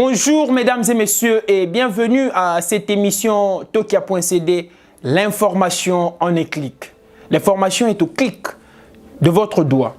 Bonjour mesdames et messieurs et bienvenue à cette émission Tokia.cd, l'information en un clic. L'information est au clic de votre doigt.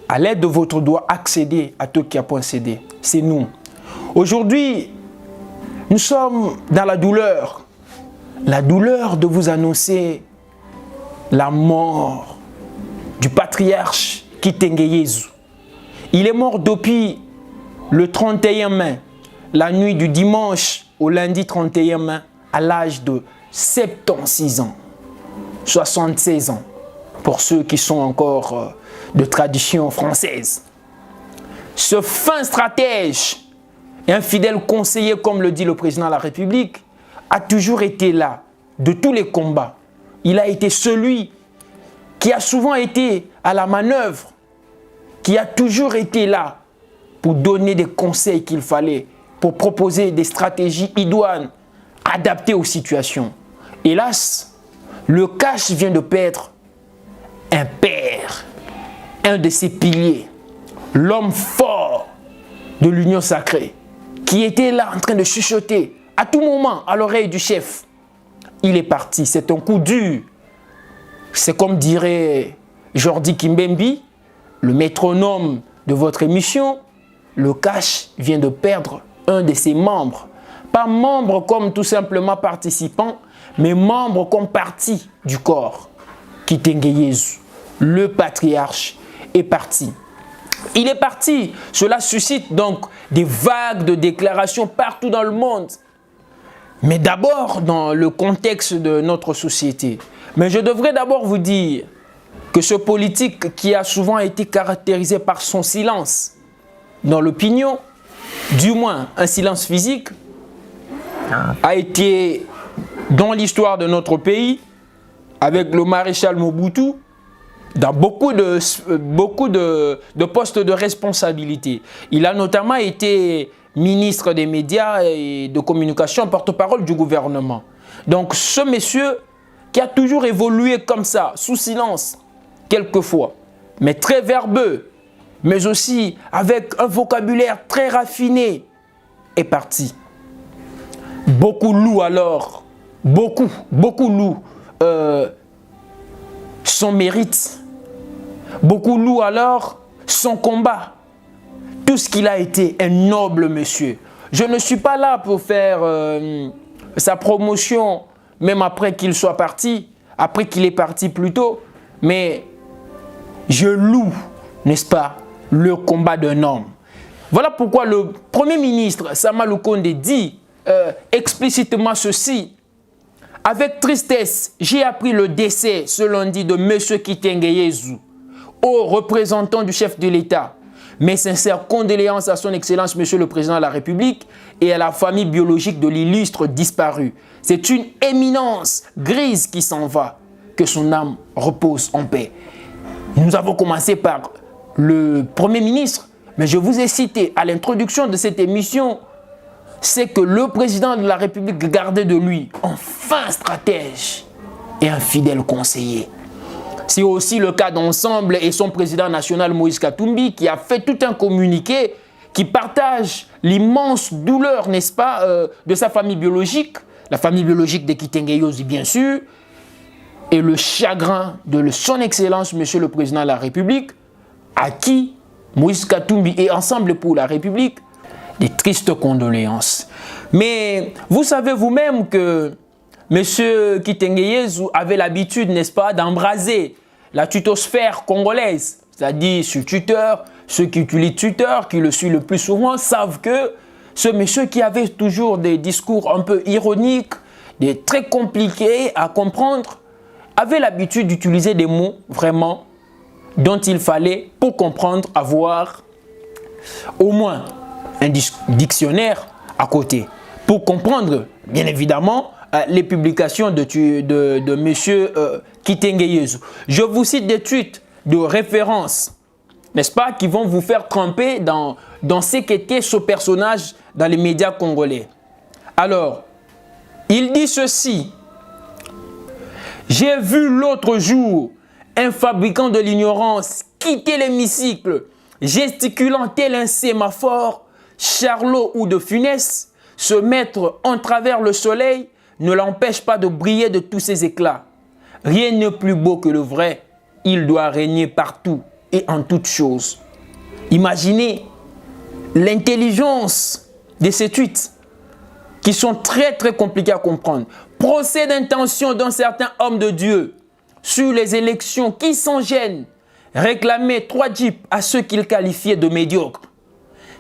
À l'aide de votre doigt, accédez à Tokia.cd. C'est nous. Aujourd'hui, nous sommes dans la douleur de vous annoncer la mort du patriarche Kitenge-Yezu. Il est mort depuis le 31 mai, la nuit du dimanche au lundi 31 mai, à l'âge de 76 ans, 76 ans, pour ceux qui sont encore de tradition française. Ce fin stratège et un fidèle conseiller, comme le dit le président de la République, a toujours été là, de tous les combats. Il a été celui qui a souvent été à la manœuvre, qui a toujours été là pour donner des conseils qu'il fallait, pour proposer des stratégies idoines adaptées aux situations. Hélas, le cash vient de perdre un père, un de ses piliers, l'homme fort de l'Union sacrée, qui était là en train de chuchoter à tout moment à l'oreille du chef. Il est parti, c'est un coup dur. C'est comme dirait Jordi Kimbembi, le métronome de votre émission, le cash vient de perdre un de ses membres. Pas membre comme tout simplement participant, mais membre comme partie du corps. Kitenge-Yezu, le patriarche, est parti. Il est parti. Cela suscite donc des vagues de déclarations partout dans le monde. Mais d'abord dans le contexte de notre société. Mais je devrais d'abord vous dire que ce politique qui a souvent été caractérisé par son silence dans l'opinion, du moins un silence physique, a été dans l'histoire de notre pays, avec le maréchal Mobutu, dans beaucoup de postes de responsabilité. Il a notamment été ministre des médias et de communication, porte-parole du gouvernement. Donc ce monsieur qui a toujours évolué comme ça, sous silence, quelquefois, mais très verbeux, mais aussi avec un vocabulaire très raffiné, est parti. Beaucoup louent alors, beaucoup louent son mérite. Beaucoup louent alors son combat. Tout ce qu'il a été, un noble monsieur. Je ne suis pas là pour faire sa promotion, même après qu'il soit parti, après qu'il est parti plus tôt, mais je loue, n'est-ce pas, le combat d'un homme. Voilà pourquoi le Premier ministre Sama Lukonde dit explicitement ceci. Avec tristesse, j'ai appris le décès ce lundi de M. Kitenge-Yezu, haut représentant du chef de l'État. Mes sincères condoléances à son Excellence, Monsieur le Président de la République, et à la famille biologique de l'illustre disparu. C'est une éminence grise qui s'en va. Que son âme repose en paix. Nous avons commencé par le Premier ministre, mais je vous ai cité à l'introduction de cette émission, c'est que le Président de la République gardait de lui un fin stratège et un fidèle conseiller. C'est aussi le cas d'Ensemble et son président national Moïse Katumbi qui a fait tout un communiqué qui partage l'immense douleur, n'est-ce pas, de sa famille biologique, la famille biologique de Kitenge-Yezu bien sûr, et le chagrin de son Excellence Monsieur le Président de la République, à qui Moïse Katumbi et Ensemble pour la République, des tristes condoléances. Mais vous savez vous-même que M. Kitenge-Yezu avait l'habitude, n'est-ce pas, d'embraser la tutosphère congolaise, c'est-à-dire sur Twitter. Ceux qui utilisent Twitter, qui le suivent le plus souvent, savent que ce monsieur qui avait toujours des discours un peu ironiques, des très compliqués à comprendre, avait l'habitude d'utiliser des mots vraiment dont il fallait, pour comprendre, avoir au moins un dictionnaire à côté. Pour comprendre, bien évidemment, les publications de M. Kitenge-Yezu. Je vous cite des tweets de référence, n'est-ce pas, qui vont vous faire tremper dans ce qu'était ce personnage dans les médias congolais. Alors, il dit ceci. J'ai vu l'autre jour un fabricant de l'ignorance quitter l'hémicycle, gesticulant tel un sémaphore Charlot ou de Funès, se mettre en travers le soleil ne l'empêche pas de briller de tous ses éclats. Rien n'est plus beau que le vrai. Il doit régner partout et en toutes choses. Imaginez l'intelligence de ces tweets qui sont très compliqués à comprendre. Procès d'intention d'un certain homme de Dieu sur les élections qui s'en gênent. Réclamer 3 jeeps à ceux qu'il qualifiait de médiocres.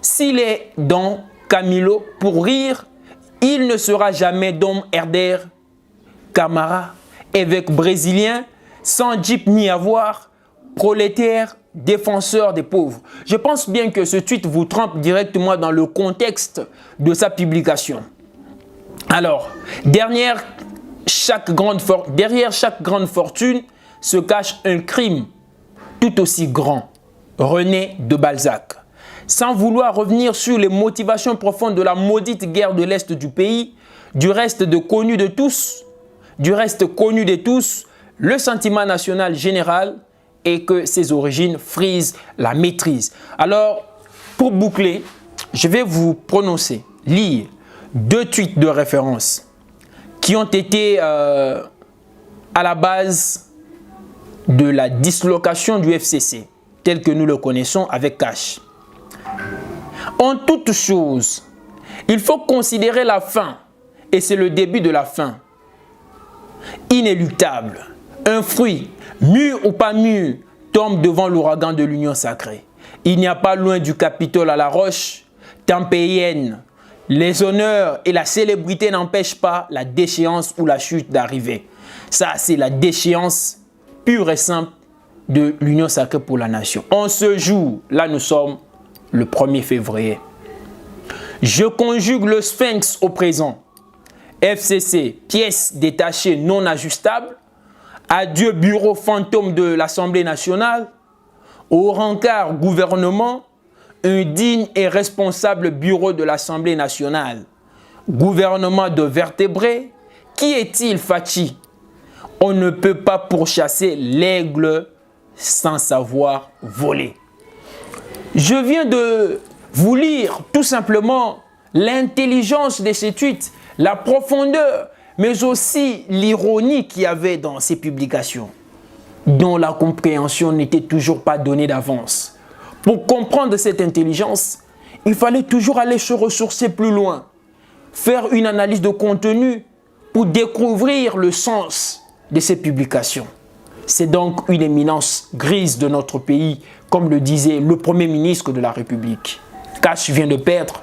S'il est dans Camilo pour rire, il ne sera jamais Dom Herder Camara, évêque brésilien, sans jeep ni avoir, prolétaire, défenseur des pauvres. Je pense bien que ce tweet vous trompe directement dans le contexte de sa publication. Alors, derrière chaque grande fortune se cache un crime tout aussi grand. René de Balzac. Sans vouloir revenir sur les motivations profondes de la maudite guerre de l'Est du pays, du reste connu de tous, le sentiment national général est que ses origines frisent la maîtrise. Alors, pour boucler, je vais vous lire 2 tweets de référence qui ont été à la base de la dislocation du FCC, tel que nous le connaissons avec Cash. En toute chose, il faut considérer la fin, et c'est le début de la fin. Inéluctable, un fruit, mûr ou pas mûr, tombe devant l'ouragan de l'union sacrée. Il n'y a pas loin du Capitole à la Roche, tempéienne. Les honneurs et la célébrité n'empêchent pas la déchéance ou la chute d'arriver. Ça, c'est la déchéance pure et simple de l'union sacrée pour la nation. En ce jour, là nous sommes le 1er février. Je conjugue le sphinx au présent. FCC, pièce détachée non ajustable. Adieu bureau fantôme de l'Assemblée nationale. Au rencard gouvernement, un digne et responsable bureau de l'Assemblée nationale. Gouvernement de vertébrés. Qui est-il, Fachi? On ne peut pas pourchasser l'aigle sans savoir voler. Je viens de vous lire tout simplement l'intelligence de ces tweets, la profondeur, mais aussi l'ironie qu'il y avait dans ces publications, dont la compréhension n'était toujours pas donnée d'avance. Pour comprendre cette intelligence, il fallait toujours aller se ressourcer plus loin, faire une analyse de contenu pour découvrir le sens de ces publications. C'est donc une éminence grise de notre pays, comme le disait le Premier ministre de la République. Cash vient de perdre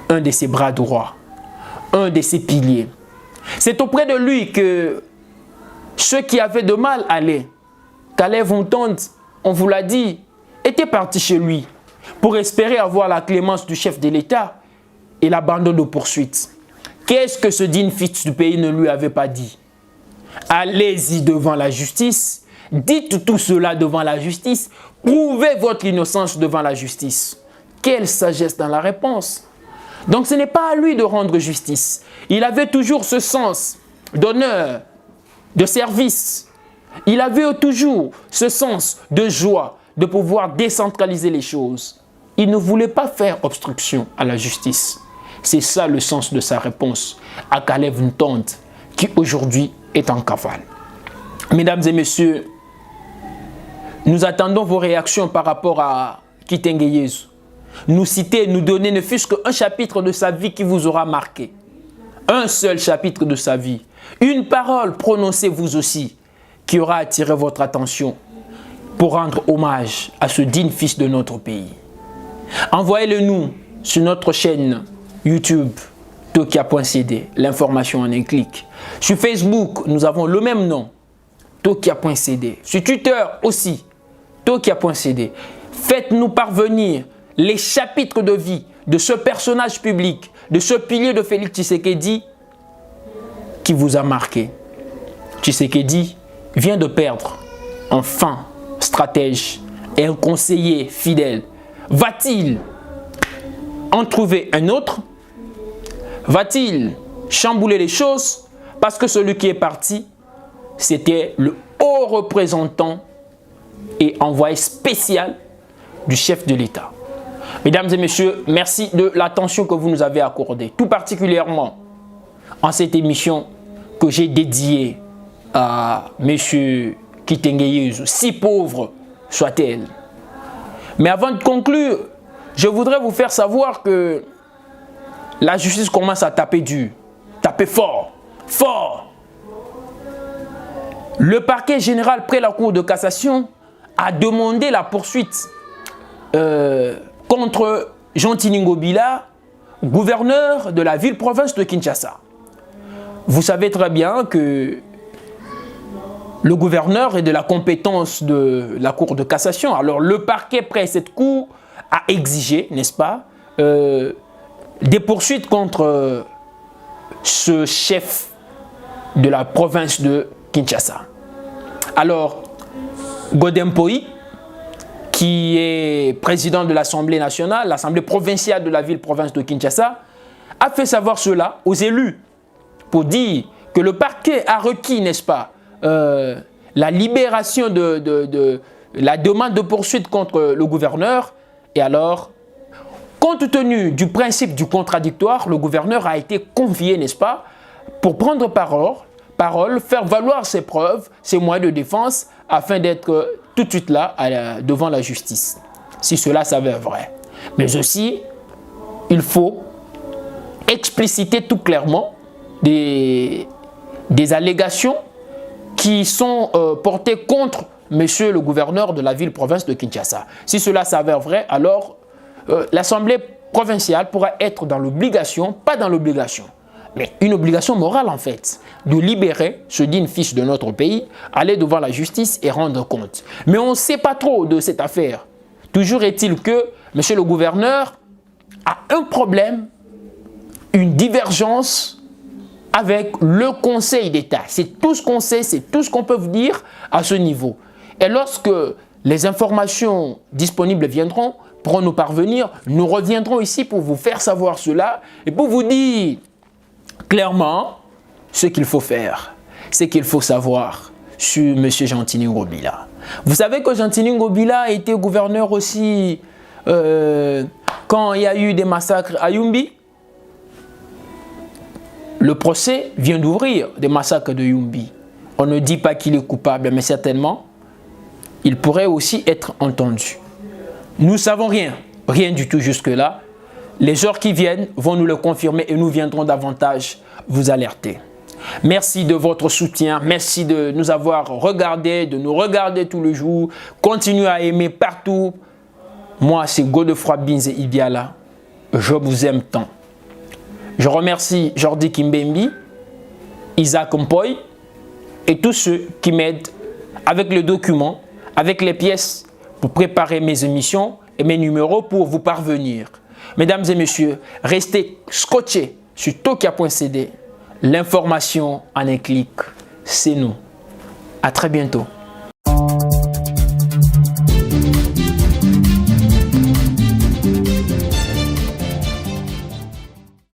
un de ses bras droits, un de ses piliers. C'est auprès de lui que ceux qui avaient de mal allaient. Caleb Moutonde, on vous l'a dit, était parti chez lui pour espérer avoir la clémence du chef de l'État et l'abandon de poursuite. Qu'est-ce que ce digne fils du pays ne lui avait pas dit? Allez-y devant la justice, dites tout cela devant la justice, prouvez votre innocence devant la justice. Quelle sagesse dans la réponse! Donc ce n'est pas à lui de rendre justice. Il avait toujours ce sens d'honneur, de service. Il avait toujours ce sens de joie, de pouvoir décentraliser les choses. Il ne voulait pas faire obstruction à la justice. C'est ça le sens de sa réponse à Caleb Moutonde, qui aujourd'hui est en cavale. Mesdames et messieurs, nous attendons vos réactions par rapport à Kitenge Yesu. Nous citer, nous donner ne fût-ce qu'un chapitre de sa vie qui vous aura marqué. Un seul chapitre de sa vie. Une parole prononcée vous aussi qui aura attiré votre attention pour rendre hommage à ce digne fils de notre pays. Envoyez-le nous sur notre chaîne YouTube Tokia.cd, l'information en un clic. Sur Facebook, nous avons le même nom, Tokia.cd. Sur Twitter aussi, Tokia.cd. Faites-nous parvenir les chapitres de vie de ce personnage public, de ce pilier de Félix Tshisekedi qui vous a marqué. Tshisekedi vient de perdre un fin stratège et un conseiller fidèle. Va-t-il en trouver un autre? Va-t-il chambouler les choses? Parce que celui qui est parti, c'était le haut représentant et envoyé spécial du chef de l'État. Mesdames et messieurs, merci de l'attention que vous nous avez accordée, tout particulièrement en cette émission que j'ai dédiée à M. Kitenge Yezu, si pauvre soit-elle. Mais avant de conclure, je voudrais vous faire savoir que la justice commence à taper dur, taper fort, fort. Le parquet général près la Cour de cassation a demandé la poursuite contre Jean-Tini Ngobila, gouverneur de la ville-province de Kinshasa. Vous savez très bien que le gouverneur est de la compétence de la Cour de cassation. Alors le parquet près cette cour a exigé, n'est-ce pas, des poursuites contre ce chef de la province de Kinshasa. Alors, Godempoï, qui est président de l'Assemblée nationale, l'Assemblée provinciale de la ville-province de Kinshasa, a fait savoir cela aux élus pour dire que le parquet a requis, n'est-ce pas, la libération de la demande de poursuite contre le gouverneur. Et alors, compte tenu du principe du contradictoire, le gouverneur a été convié, n'est-ce pas, pour prendre parole, faire valoir ses preuves, ses moyens de défense, afin d'être tout de suite là, devant la justice, si cela s'avère vrai. Mais aussi, il faut expliciter tout clairement des allégations qui sont portées contre monsieur le gouverneur de la ville-province de Kinshasa. Si cela s'avère vrai, alors l'Assemblée provinciale pourra être dans l'obligation, pas dans l'obligation, mais une obligation morale en fait, de libérer ce digne fils de notre pays, aller devant la justice et rendre compte. Mais on ne sait pas trop de cette affaire. Toujours est-il que monsieur le gouverneur a un problème, une divergence avec le Conseil d'État. C'est tout ce qu'on sait, c'est tout ce qu'on peut vous dire à ce niveau. Et lorsque les informations disponibles viendront, pourront nous parvenir, nous reviendrons ici pour vous faire savoir cela et pour vous dire clairement ce qu'il faut faire, ce qu'il faut savoir sur M. Jean-Tini Ngobila. Vous savez que Jean-Tini Ngobila a été gouverneur aussi quand il y a eu des massacres à Yumbi. Le procès vient d'ouvrir des massacres de Yumbi. On ne dit pas qu'il est coupable, mais certainement, il pourrait aussi être entendu. Nous ne savons rien, rien du tout jusque-là. Les heures qui viennent vont nous le confirmer et nous viendrons davantage vous alerter. Merci de votre soutien, merci de nous avoir regardé, de nous regarder tous les jours. Continuez à aimer partout. Moi, c'est Godefroy Binze Ibiala. Je vous aime tant. Je remercie Jordi Kimbembi, Isaac Mpoy et tous ceux qui m'aident avec les documents, avec les pièces pour préparer mes émissions et mes numéros pour vous parvenir. Mesdames et messieurs, restez scotchés sur tokia.cd. L'information en un clic, c'est nous. À très bientôt.